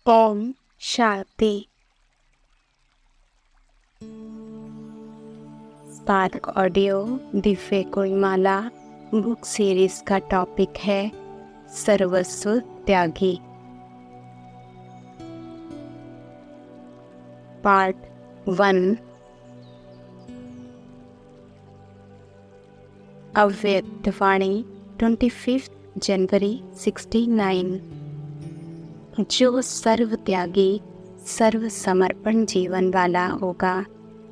Om Shanti. Spark audio Divya कोइमाला book series का topic है सर्वस्व त्यागी। पार्ट 1। अव्यक्तवाणी 25 जनवरी 69। जो सर्व त्यागी सर्व समर्पण जीवन वाला होगा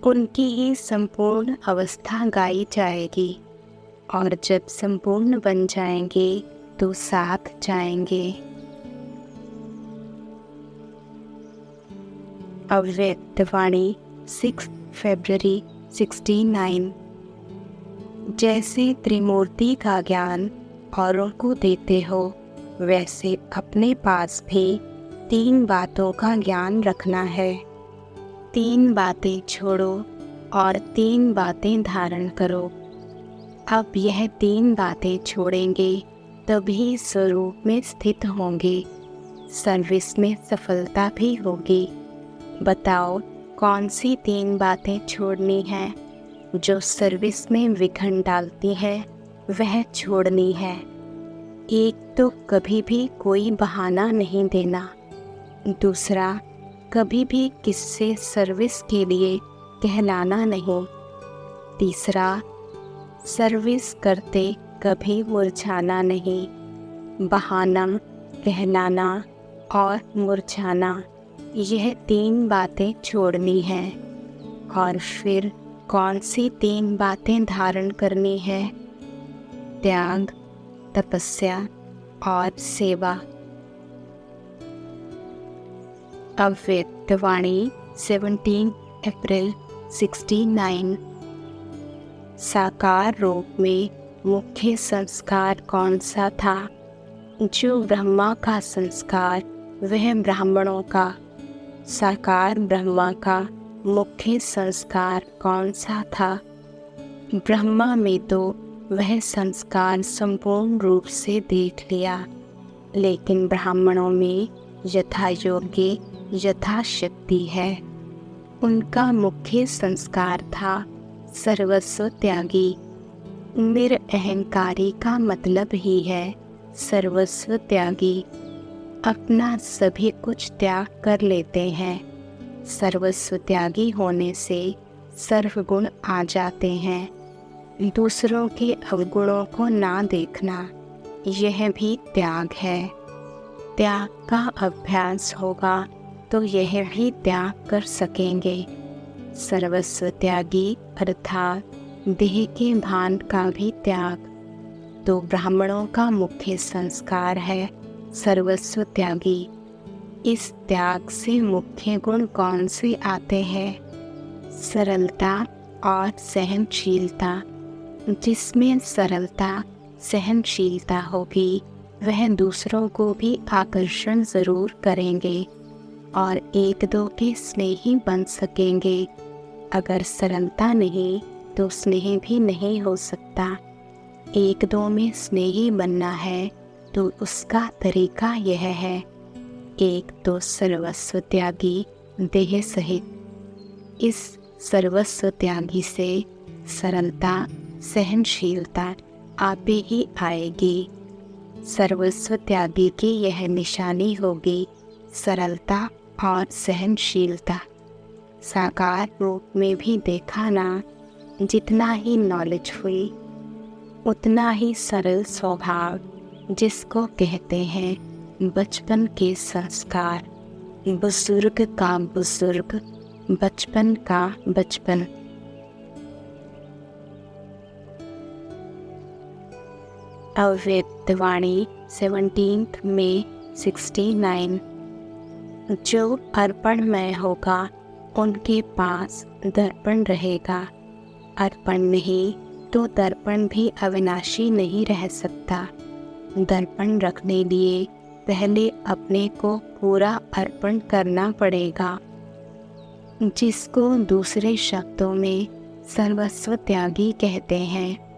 उनकी ही संपूर्ण अवस्था गाई जाएगी, और जब संपूर्ण बन जाएंगे तो साथ जाएंगे। अव्यक्तवाणी 6 फरवरी 69। जैसे त्रिमूर्ति का ज्ञान औरों को देते हो, वैसे अपने पास भी 3 बातों का ज्ञान रखना है। 3 बातें छोड़ो और 3 बातें धारण करो। अब यह 3 बातें छोड़ेंगे तभी स्वरूप में स्थित होंगे, सर्विस में सफलता भी होगी। बताओ कौन सी 3 बातें छोड़नी है? जो सर्विस में विघ्न डालती है वह छोड़नी है। एक तो कभी भी कोई बहाना नहीं देना। दूसरा, कभी भी किससे सर्विस के लिए कहलाना नहीं। तीसरा, सर्विस करते कभी मुरझाना नहीं। बहाना, कहलाना और मुरझाना, यह 3 बातें छोड़नी है। और फिर कौन सी 3 बातें धारण करनी है? त्याग, तपस्या और सेवा। अव्यक्तवाणी 17 अप्रैल 69। साकार रूप में मुख्य संस्कार कौन सा था? जो ब्रह्मा का संस्कार वह ब्राह्मणों का। साकार ब्रह्मा का मुख्य संस्कार कौन सा था? ब्रह्मा में तो वह संस्कार संपूर्ण रूप से देख लिया, लेकिन ब्राह्मणों में यथा योग्य यथाशक्ति है। उनका मुख्य संस्कार था सर्वस्व त्यागी। निरअहंकारी का मतलब ही है सर्वस्व त्यागी। अपना सभी कुछ त्याग कर लेते हैं। सर्वस्व त्यागी होने से सर्वगुण आ जाते हैं। दूसरों के अवगुणों को ना देखना, यह भी त्याग है। त्याग का अभ्यास होगा तो यह भी त्याग कर सकेंगे। सर्वस्व त्यागी अर्थात देह के भान का भी त्याग। तो ब्राह्मणों का मुख्य संस्कार है सर्वस्व त्यागी। इस त्याग से मुख्य गुण कौन से आते हैं? सरलता और सहनशीलता। जिसमें सरलता सहनशीलता होगी वह दूसरों को भी आकर्षण ज़रूर करेंगे और एक दो के स्नेही बन सकेंगे। अगर सरलता नहीं तो स्नेह भी नहीं हो सकता। एक दो में स्नेही बनना है तो उसका तरीका यह है। एक तो सर्वस्व त्यागी देह सहित। इस सर्वस्व त्यागी से सरलता सहनशीलता आपे ही आएगी। सर्वस्व त्यागी की यह निशानी होगी, सरलता और सहनशीलता। साकार रूप में भी देखा ना, जितना ही नॉलेज हुई उतना ही सरल स्वभाव, जिसको कहते हैं बचपन के संस्कार। बुजुर्ग का बुजुर्ग, बचपन का बचपन। अव्यक्तवाणी 17 मई 69। जो अर्पणमय होगा उनके पास दर्पण रहेगा। अर्पण नहीं तो दर्पण भी अविनाशी नहीं रह सकता। दर्पण रखने लिए पहले अपने को पूरा अर्पण करना पड़ेगा। जिसको दूसरे शब्दों में सर्वस्व त्यागी कहते हैं।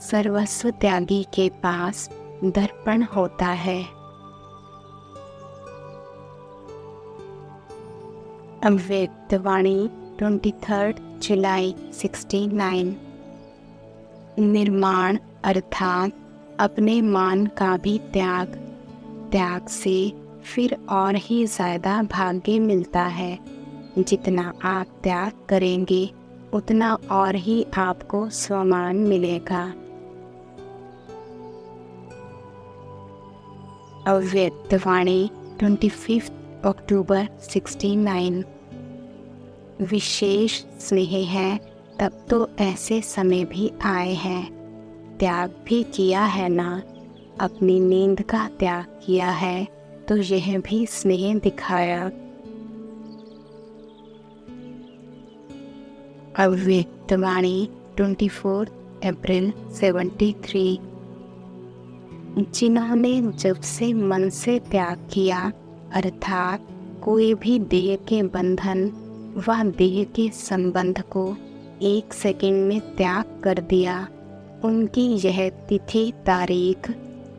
सर्वस्व त्यागी के पास दर्पण होता है। अव्यक्तवाणी 23 जुलाई 69। निर्माण अर्थात अपने मान का भी त्याग। त्याग से फिर और ही ज़्यादा भाग्य मिलता है। जितना आप त्याग करेंगे उतना और ही आपको स्वमान मिलेगा। अव्यक्तवाणी 25 अक्टूबर 69। विशेष स्नेह है तब तो ऐसे समय भी आए हैं। त्याग भी किया है ना, अपनी नींद का त्याग किया है तो यह भी स्नेह दिखाया। अव्यक्तवाणी 24 अप्रैल 73। जिन्होंने जब से मन से त्याग किया अर्थात कोई भी देह के बंधन व देह के संबंध को 1 सेकंड में त्याग कर दिया, उनकी यह तिथि, तारीख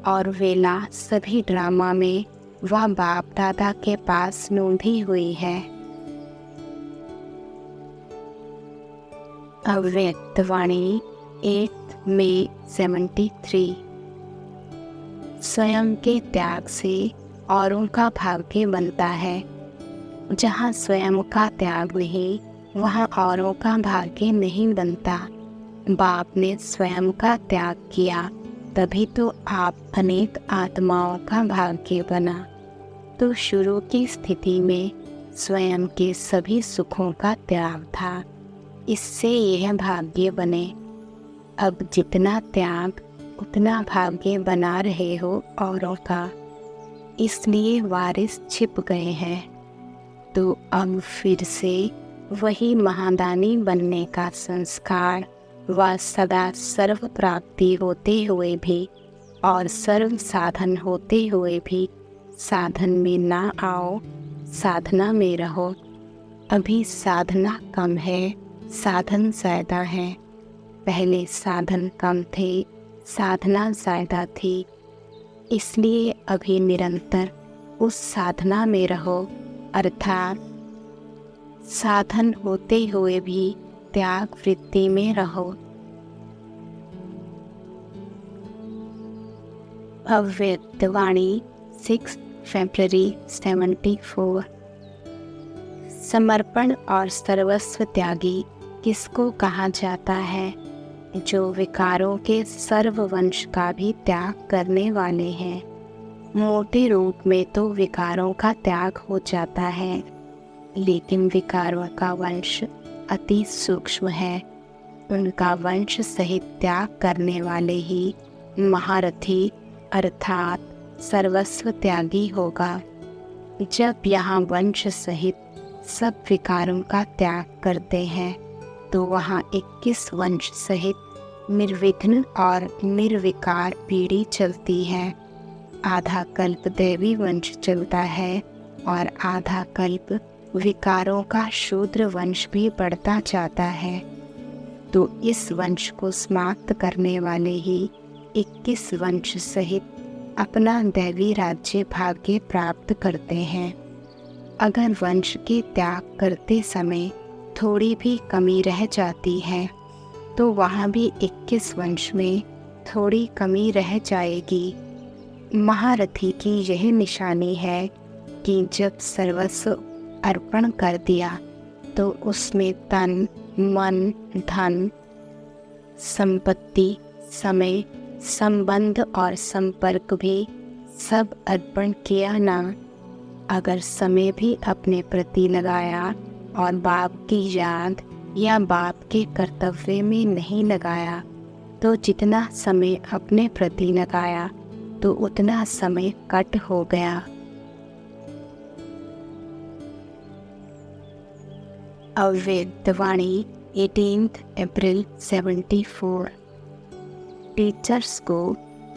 और वेला सभी ड्रामा में व बाप दादा के पास नोंधी हुई है। अव्यक्तवाणी 8 मई 73। स्वयं के त्याग से औरों का भाग्य बनता है। जहाँ स्वयं का त्याग नहीं वहाँ औरों का भाग्य नहीं बनता। बाप ने स्वयं का त्याग किया तभी तो आप अनेक आत्माओं का भाग्य बना। तो शुरू की स्थिति में स्वयं के सभी सुखों का त्याग था, इससे यह भाग्य बने। अब जितना त्याग उतना भाग्य बना रहे हो औरों का, इसलिए वारिस छिप गए हैं। तो अब फिर से वही महादानी बनने का संस्कार व सदा सर्व प्राप्ति होते हुए भी और सर्व साधन होते हुए भी साधन में ना आओ, साधना में रहो। अभी साधना कम है, साधन ज़्यादा है। पहले साधन कम थे, साधना ज़्यादा थी, इसलिए अभी निरंतर उस साधना में रहो अर्थात साधन होते हुए भी त्याग वृत्ति में रहो। अव्यक्तवाणी 6 फरवरी 74। समर्पण और सर्वस्व त्यागी किसको कहा जाता है? जो विकारों के सर्ववंश का भी त्याग करने वाले हैं। मोटे रूप में तो विकारों का त्याग हो जाता है, लेकिन विकारों का वंश अति सूक्ष्म है। उनका वंश सहित त्याग करने वाले ही महारथी अर्थात सर्वस्व त्यागी होगा। जब यहाँ वंश सहित सब विकारों का त्याग करते हैं तो वहाँ 21 वंश सहित निर्विघ्न और निर्विकार पीढ़ी चलती है। आधा कल्प दैवी वंश चलता है और आधा कल्प विकारों का शूद्र वंश भी बढ़ता जाता है। तो इस वंश को समाप्त करने वाले ही 21 वंश सहित अपना दैवी राज्य भाग्य प्राप्त करते हैं। अगर वंश के त्याग करते समय थोड़ी भी कमी रह जाती है तो वहाँ भी 21 वंश में थोड़ी कमी रह जाएगी। महारथी की यह निशानी है कि जब सर्वस्व अर्पण कर दिया तो उसमें तन, मन, धन, संपत्ति, समय, संबंध और संपर्क भी सब अर्पण किया ना। अगर समय भी अपने प्रति लगाया और बाप की याद या बाप के कर्तव्य में नहीं लगाया तो जितना समय अपने प्रति लगाया तो उतना समय कट हो गया। अव्यक्तवाणी 18 अप्रैल 74। टीचर्स को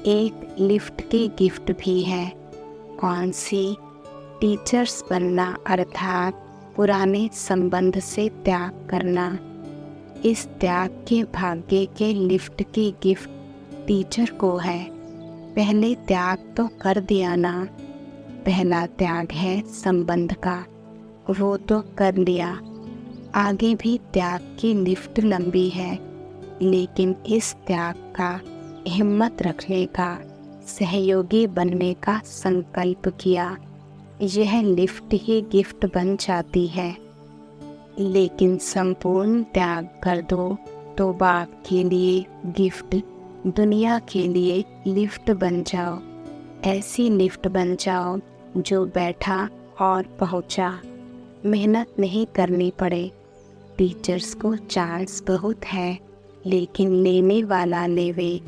एक लिफ्ट की गिफ्ट भी है। कौन सी? टीचर्स बनना अर्थात पुराने संबंध से त्याग करना। इस त्याग के भाग्य के लिफ्ट की गिफ्ट टीचर को है। पहले त्याग तो कर दिया ना। पहला त्याग है संबंध का वो तो कर लिया, आगे भी त्याग की लिफ्ट लंबी है, लेकिन इस त्याग का, हिम्मत रखने का, सहयोगी बनने का संकल्प किया, यह लिफ्ट ही गिफ्ट बन जाती है। लेकिन संपूर्ण त्याग कर दो तो बाप के लिए गिफ्ट, दुनिया के लिए लिफ्ट बन जाओ। ऐसी लिफ्ट बन जाओ जो बैठा और पहुंचा, मेहनत नहीं करनी पड़े। टीचर्स को चांस बहुत है, लेकिन लेने वाला लेवे।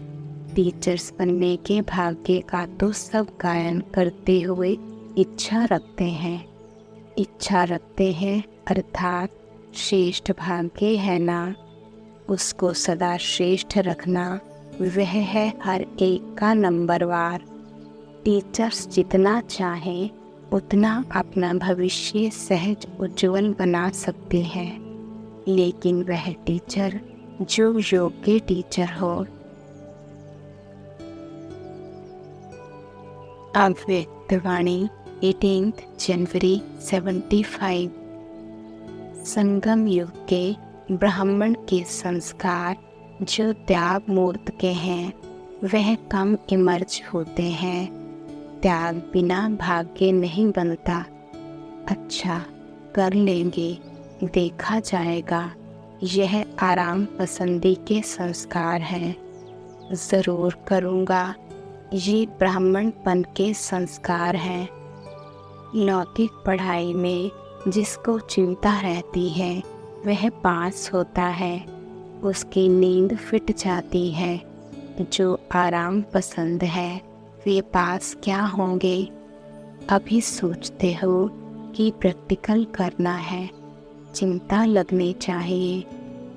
टीचर्स बनने के भाग्य का तो सब गायन करते हुए इच्छा रखते हैं अर्थात श्रेष्ठ भाग्य है ना, उसको सदा श्रेष्ठ रखना, वह है हर एक का नंबरवार। टीचर्स जितना चाहें उतना अपना भविष्य सहज उज्जवल बना सकते हैं, लेकिन वह टीचर जो योग्य टीचर हो। अव्यक्तवाणी 18 जनवरी 75। संगम युग के ब्राह्मण के संस्कार जो त्याग मूर्त के हैं, वह कम इमर्ज होते हैं। त्याग बिना भाग्य नहीं बनता। अच्छा, कर लेंगे, देखा जाएगा, यह आराम पसंदी के संस्कार हैं। ज़रूर करूँगा, ये ब्राह्मणपन के संस्कार हैं। लौकिक पढ़ाई में जिसको चिंता रहती है वह पास होता है, उसकी नींद फिट जाती है। जो आराम पसंद है वे पास क्या होंगे? अभी सोचते हो कि प्रैक्टिकल करना है, चिंता लगनी चाहिए।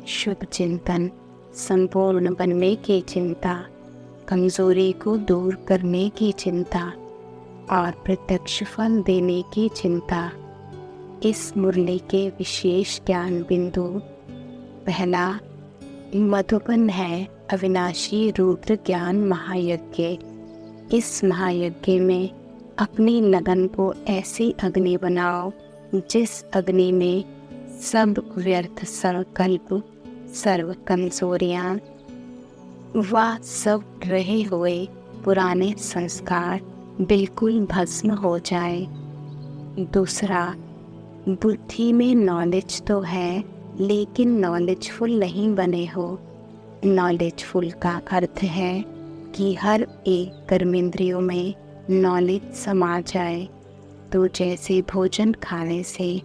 शुभ चिंतन, संपूर्ण बनने की चिंता, कमजोरी को दूर करने की चिंता और प्रत्यक्ष फल देने की चिंता। इस मुरली के विशेष ज्ञान बिंदु। पहला, मधुबन है अविनाशी रुद्र ज्ञान महायज्ञ। इस महायज्ञ में अपनी लगन को ऐसी अग्नि बनाओ जिस अग्नि में सब व्यर्थ संकल्प, सर्व कमजोरियाँ व सब रहे हुए पुराने संस्कार बिल्कुल भस्म हो जाए। दूसरा, बुद्धि में नॉलेज तो है लेकिन नॉलेजफुल नहीं बने हो। नॉलेजफुल का अर्थ है कि हर एक कर्मेंद्रियों में नॉलेज समा जाए। तो जैसे भोजन खाने से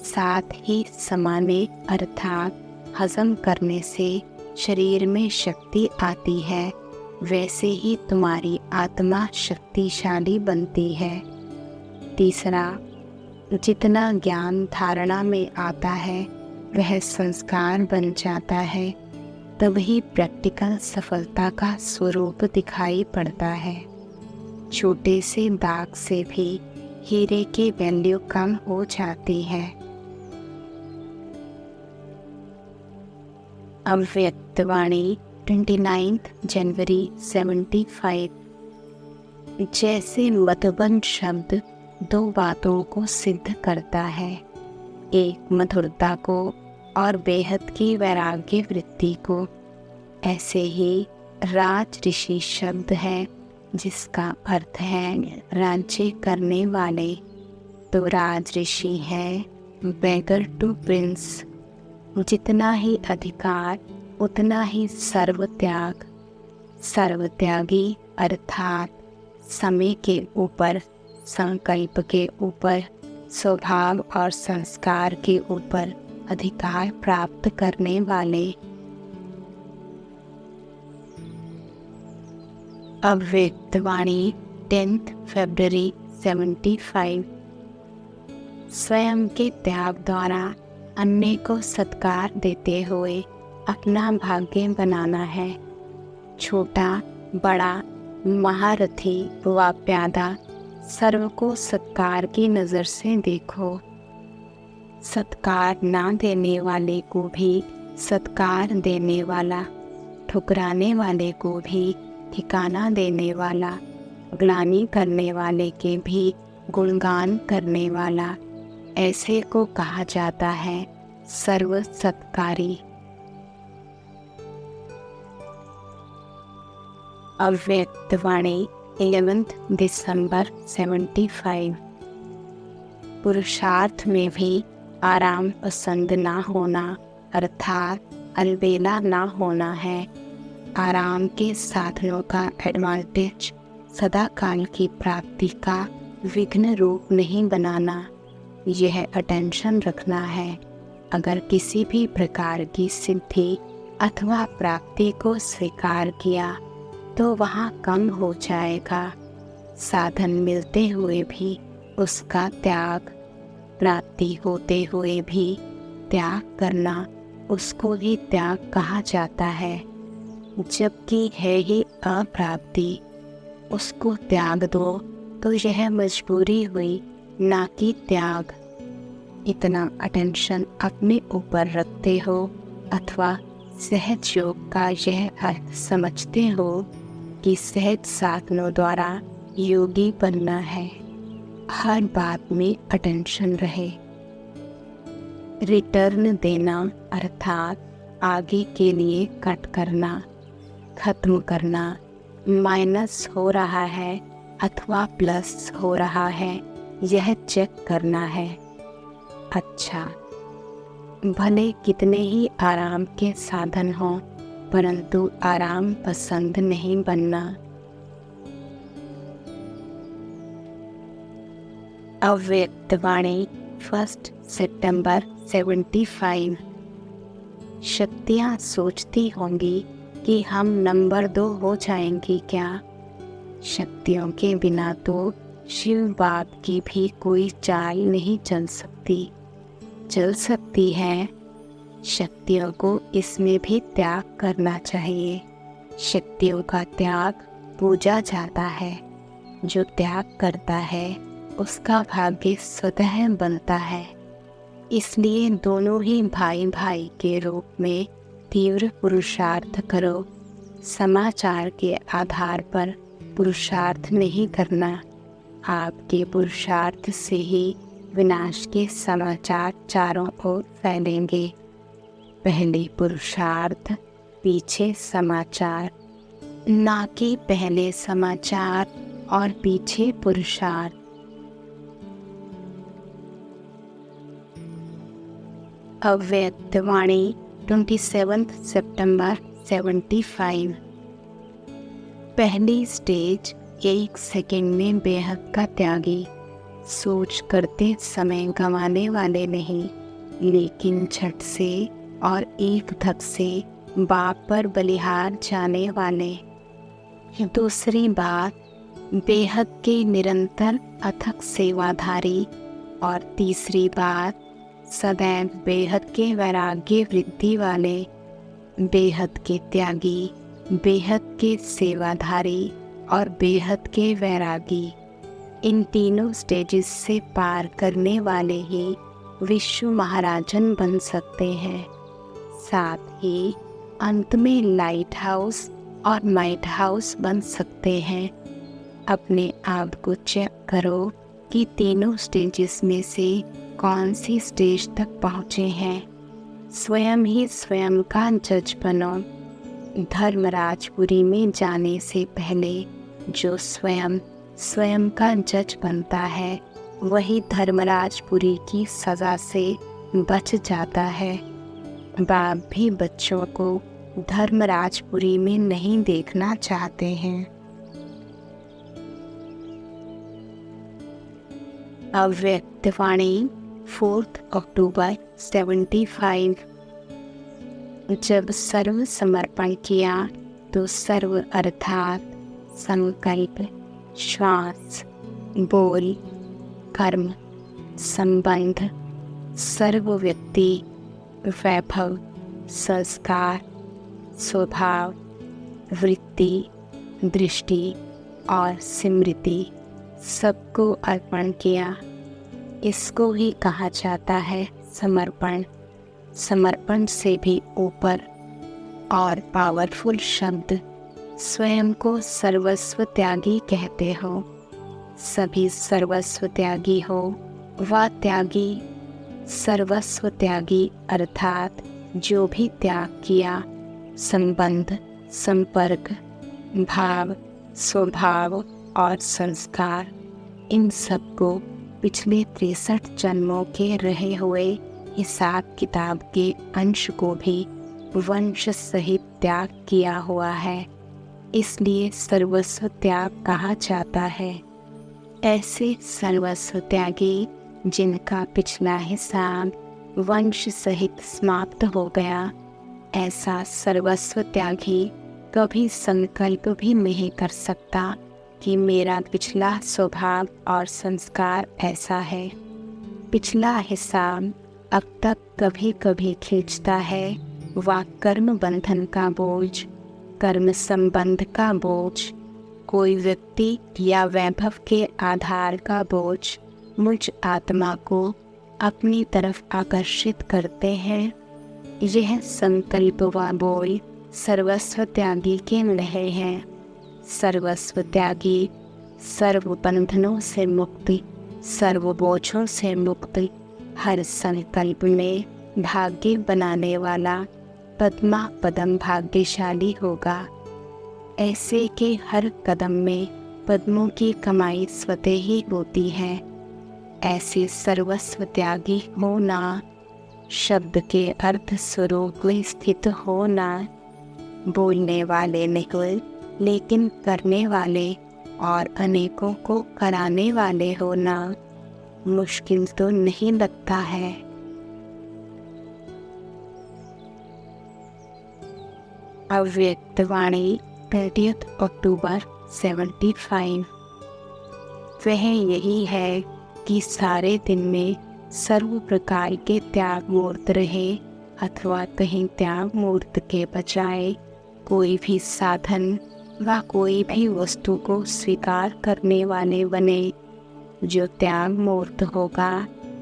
साथ ही समाने अर्थात हजम करने से शरीर में शक्ति आती है, वैसे ही तुम्हारी आत्मा शक्तिशाली बनती है। तीसरा, जितना ज्ञान धारणा में आता है वह संस्कार बन जाता है, तभी प्रैक्टिकल सफलता का स्वरूप दिखाई पड़ता है। छोटे से दाग से भी हीरे की वैल्यू कम हो जाती है। अव्यक्तवाणी 29 जनवरी 75। जैसे मधुबन शब्द दो बातों को सिद्ध करता है, एक मधुरता को और बेहद की वैराग्य वृत्ति को, ऐसे ही राज ऋषि शब्द है जिसका अर्थ है राज्य करने वाले। तो राज ऋषि है बेगर टू प्रिंस। जितना ही अधिकार उतना ही सर्वत्याग। सर्वत्यागी अर्थात समय के ऊपर, संकल्प के ऊपर, स्वभाव और संस्कार के ऊपर अधिकार प्राप्त करने वाले। अव्यक्तवाणी 10 फरवरी 75। स्वयं के त्याग द्वारा अन्य को सत्कार देते हुए अपना भाग्य बनाना है। छोटा बड़ा, महारथी व प्यादा, सर्व को सत्कार की नज़र से देखो। सत्कार ना देने वाले को भी सत्कार देने वाला, ठुकराने वाले को भी ठिकाना देने वाला, ग्लानि करने वाले के भी गुणगान करने वाला, ऐसे को कहा जाता है सर्व सत्कारी। अव्यक्तवाणी 11 दिसंबर 75। पुरुषार्थ में भी आराम पसंद ना होना अर्थात अलबेला ना होना है। आराम के साधनों का एडवांटेज सदा काल की प्राप्ति का विघ्न रूप नहीं बनाना, यह अटेंशन रखना है। अगर किसी भी प्रकार की सिद्धि अथवा प्राप्ति को स्वीकार किया तो वहाँ कम हो जाएगा। साधन मिलते हुए भी उसका त्याग, प्राप्ति होते हुए भी त्याग करना, उसको ही त्याग कहा जाता है। जबकि है ही अप्राप्ति, उसको त्याग दो तो यह मजबूरी हुई, ना कि त्याग। इतना अटेंशन अपने ऊपर रखते हो अथवा सहज योग का यह अर्थ समझते हो कि सहज साधनों द्वारा योगी बनना है। हर बात में अटेंशन रहे। रिटर्न देना अर्थात आगे के लिए कट करना, खत्म करना। माइनस हो रहा है अथवा प्लस हो रहा है, यह चेक करना है। अच्छा, भले कितने ही आराम के साधन हों, परंतु आराम पसंद नहीं बनना। अव्यक्तवाणी 1 सितंबर 75। शक्तियाँ सोचती होंगी कि हम नंबर 2 हो जाएंगी क्या? शक्तियों के बिना तो शिव बाप की भी कोई चाल नहीं चल सकती। चल सकती है, शक्तियों को इसमें भी त्याग करना चाहिए। शक्तियों का त्याग पूजा जाता है। जो त्याग करता है उसका भाग्य स्वतः बनता है। इसलिए दोनों ही भाई भाई के रूप में तीव्र पुरुषार्थ करो। समाचार के आधार पर पुरुषार्थ नहीं करना। आपके पुरुषार्थ से ही विनाश के समाचार चारों ओर फैलेंगे। पहले पुरुषार्थ, पीछे समाचार, ना कि पहले समाचार और पीछे पुरुषार्थ। अव्यक्तवाणी 27 सितंबर 75। पहली स्टेज 1 सेकंड में बेहद का त्यागी, सोच करते समय गंवाने वाले नहीं, लेकिन झट से और एक धक से बाप पर बलिहार जाने वाले। दूसरी बात, बेहद के निरंतर अथक सेवाधारी। और तीसरी बात, सदैव बेहद के वैराग्य वृद्धि वाले। बेहद के त्यागी, बेहद के सेवाधारी और बेहद के वैरागी। इन तीनों स्टेजेस से पार करने वाले ही विश्व महाराजन बन सकते हैं। साथ ही अंत में लाइट हाउस और माइट हाउस बन सकते हैं। अपने आप को चेक करो कि तीनों स्टेजेस में से कौन सी स्टेज तक पहुँचे हैं। स्वयं ही स्वयं का जज बनो। धर्मराजपुरी में जाने से पहले जो स्वयं का जज बनता है, वही धर्मराजपुरी की सज़ा से बच जाता है। बाप भी बच्चों को धर्मराजपुरी में नहीं देखना चाहते हैं। अव्यक्तवाणी 4 अक्टूबर 75। जब सर्व समर्पण किया तो सर्व अर्थात संकल्प, श्वास, बोल, कर्म, संबंध, सर्व व्यक्ति, वैभव, संस्कार, स्वभाव, वृत्ति, दृष्टि और स्मृति सबको अर्पण किया। इसको ही कहा जाता है समर्पण। समर्पण से भी ऊपर और पावरफुल शब्द स्वयं को सर्वस्व त्यागी कहते हो। सभी सर्वस्व त्यागी हो वह त्यागी, सर्वस्व त्यागी अर्थात जो भी त्याग किया, संबंध, संपर्क, भाव, स्वभाव और संस्कार, इन सबको पिछले 63 जन्मों के रहे हुए हिसाब किताब के अंश को भी वंश सहित त्याग किया हुआ है, इसलिए सर्वस्व त्याग कहा जाता है। ऐसे सर्वस्व त्यागी जिनका पिछला हिसाब वंश सहित समाप्त हो गया, ऐसा सर्वस्व त्यागी कभी संकल्प भी नहीं कर सकता कि मेरा पिछला स्वभाव और संस्कार ऐसा है। पिछला हिसाब अब तक कभी कभी खींचता है वह कर्म बंधन का बोझ, कर्म संबंध का बोझ, कोई व्यक्ति या वैभव के आधार का बोझ मुझ आत्मा को अपनी तरफ आकर्षित करते हैं। यह संकल्प व बोझ सर्वस्व त्यागी के रहे हैं। सर्वस्व त्यागी सर्व बंधनों से मुक्ति, सर्व बोझों से मुक्ति, हर संकल्प में भाग्य बनाने वाला पद्मा पदम भाग्यशाली होगा। ऐसे के हर कदम में पद्मों की कमाई स्वतः ही होती है। ऐसे सर्वस्व त्यागी होना, शब्द के अर्थ स्वरूप में स्थित होना, बोलने वाले नहीं लेकिन करने वाले और अनेकों को कराने वाले होना मुश्किल तो नहीं लगता है। अव्यक्तवाणी 30 अक्टूबर 75। वह यही है कि सारे दिन में सर्व प्रकार के त्याग मूर्त रहे अथवा कहीं त्याग मूर्त के बजाय कोई भी साधन व कोई भी वस्तु को स्वीकार करने वाले बने। जो त्याग मूर्त होगा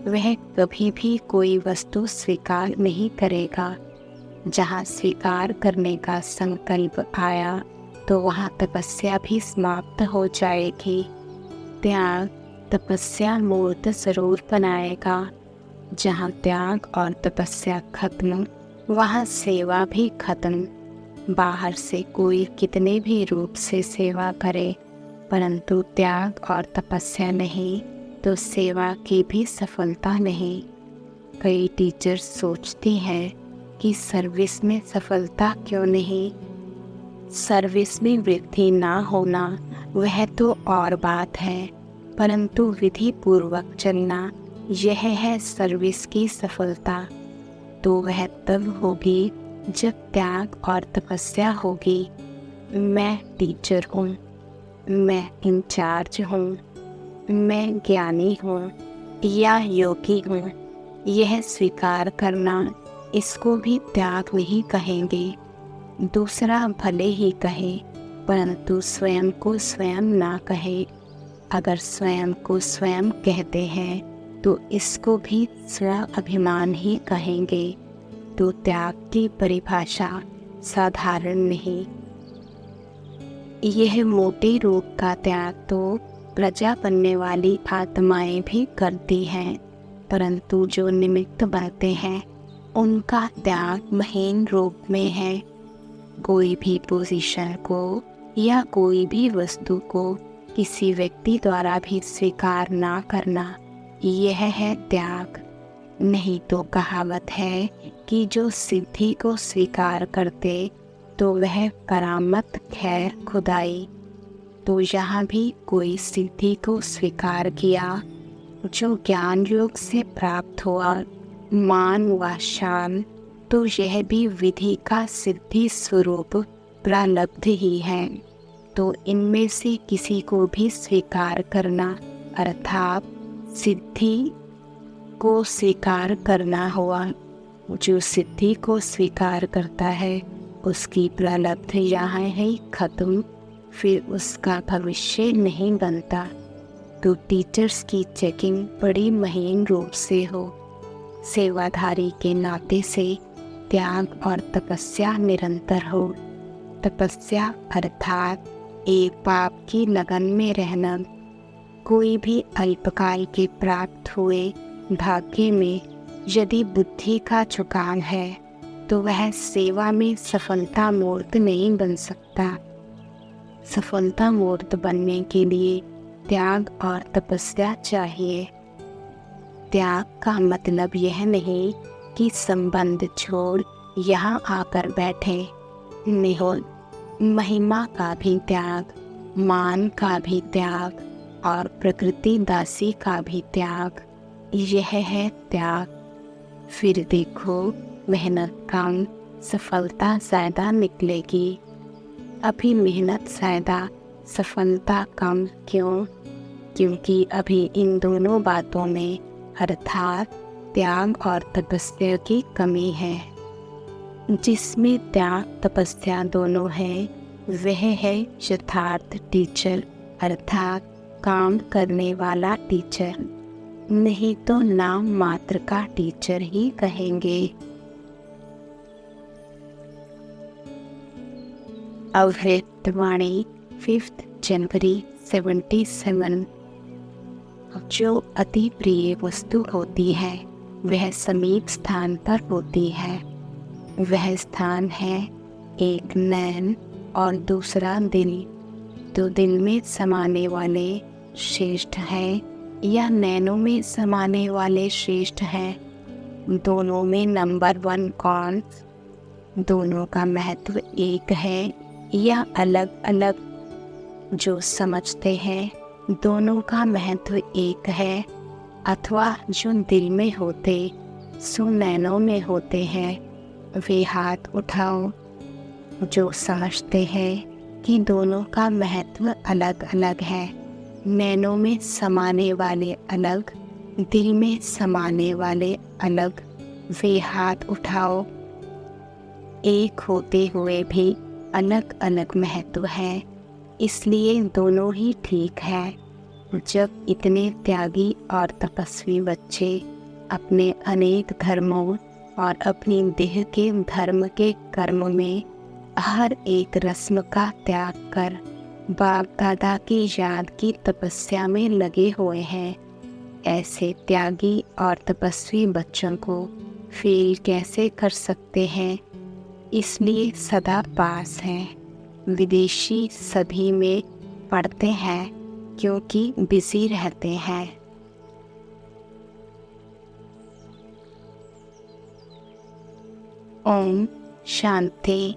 वह कभी भी कोई वस्तु स्वीकार नहीं करेगा। जहाँ स्वीकार करने का संकल्प आया तो वहाँ तपस्या भी समाप्त हो जाएगी। त्याग तपस्या मूर्त जरूर बनाएगा। जहाँ त्याग और तपस्या खत्म वहाँ सेवा भी खत्म। बाहर से कोई कितने भी रूप से सेवा करे, परंतु त्याग और तपस्या नहीं तो सेवा की भी सफलता नहीं। कई टीचर्स सोचते हैं कि सर्विस में सफलता क्यों नहीं। सर्विस में वृद्धि ना होना वह तो और बात है, परंतु विधि पूर्वक चलना यह है सर्विस की सफलता। तो वह तब होगी जब त्याग और तपस्या होगी। मैं टीचर हूँ, मैं इंचार्ज हूँ, मैं ज्ञानी हूँ या योगी हूँ, यह स्वीकार करना, इसको भी त्याग नहीं कहेंगे। दूसरा भले ही कहे परंतु स्वयं को स्वयं ना कहे। अगर स्वयं को स्वयं कहते हैं तो इसको भी स्व अभिमान ही कहेंगे। तो त्याग की परिभाषा साधारण नहीं। यह मोटे रूप का त्याग तो प्रजा बनने वाली आत्माएं भी करती हैं, परंतु जो निमित्त बनते हैं उनका त्याग महीन रूप में है। कोई भी पोजीशन को या कोई भी वस्तु को किसी व्यक्ति द्वारा भी स्वीकार ना करना, यह है त्याग। नहीं तो कहावत है कि जो सिद्धि को स्वीकार करते तो वह करामत खैर खुदाई। तो यहाँ भी कोई सिद्धि को स्वीकार किया जो ज्ञान योग से प्राप्त हुआ, मान व शान, तो यह भी विधि का सिद्धि स्वरूप प्रारब्ध ही है। तो इनमें से किसी को भी स्वीकार करना अर्थात सिद्धि को स्वीकार करना हुआ। जो सिद्धि को स्वीकार करता है उसकी प्रारब्ध यहाँ है खत्म, फिर उसका भविष्य नहीं बनता। तो टीचर्स की चेकिंग बड़ी महीन रूप से हो। सेवाधारी के नाते से त्याग और तपस्या निरंतर हो। तपस्या अर्थात एक पाप की लगन में रहना। कोई भी अल्पकाल के प्राप्त हुए भाग्य में यदि बुद्धि का झुकाव है तो वह सेवा में सफलता मूर्त नहीं बन सकता। सफलता मूर्त बनने के लिए त्याग और तपस्या चाहिए। त्याग का मतलब यह नहीं कि संबंध छोड़ यहाँ आकर बैठे, नहीं, महिमा का भी त्याग, मान का भी त्याग और प्रकृति दासी का भी त्याग, यह है त्याग। फिर देखो, मेहनत कम, सफलता ज़्यादा निकलेगी। अभी मेहनत ज़्यादा, सफलता कम। क्यों? क्योंकि अभी इन दोनों बातों में अर्थात त्याग और तपस्या की कमी है। जिसमें त्याग तपस्या दोनों है, वह है यथार्थ टीचर, अर्थात काम करने वाला टीचर। नहीं तो नाम मात्र का टीचर ही कहेंगे। अव्यक्तवाणी 5 जनवरी 77। जो अति प्रिय वस्तु होती है वह समीप स्थान पर होती है। वह स्थान है एक नैन और दूसरा दिल। तो दिल में समाने वाले श्रेष्ठ हैं या नैनों में समाने वाले श्रेष्ठ हैं? दोनों में नंबर 1 कौन? दोनों का महत्व एक है या अलग अलग? जो समझते हैं दोनों का महत्व एक है, अथवा जो दिल में होते सो नैनों में होते हैं, वे हाथ उठाओ। जो समझते हैं कि दोनों का महत्व अलग अलग है, नैनों में समाने वाले अलग, दिल में समाने वाले अलग, वे हाथ उठाओ। एक होते हुए भी अलग अलग महत्व है, इसलिए दोनों ही ठीक है। जब इतने त्यागी और तपस्वी बच्चे अपने अनेक धर्मों और अपनी देह के धर्म के कर्म में हर एक रस्म का त्याग कर बाप दादा की याद की तपस्या में लगे हुए हैं, ऐसे त्यागी और तपस्वी बच्चों को फेल कैसे कर सकते हैं? इसलिए सदा पास हैं। विदेशी सभी में पढ़ते हैं क्योंकि बिजी रहते हैं। ओम शांति।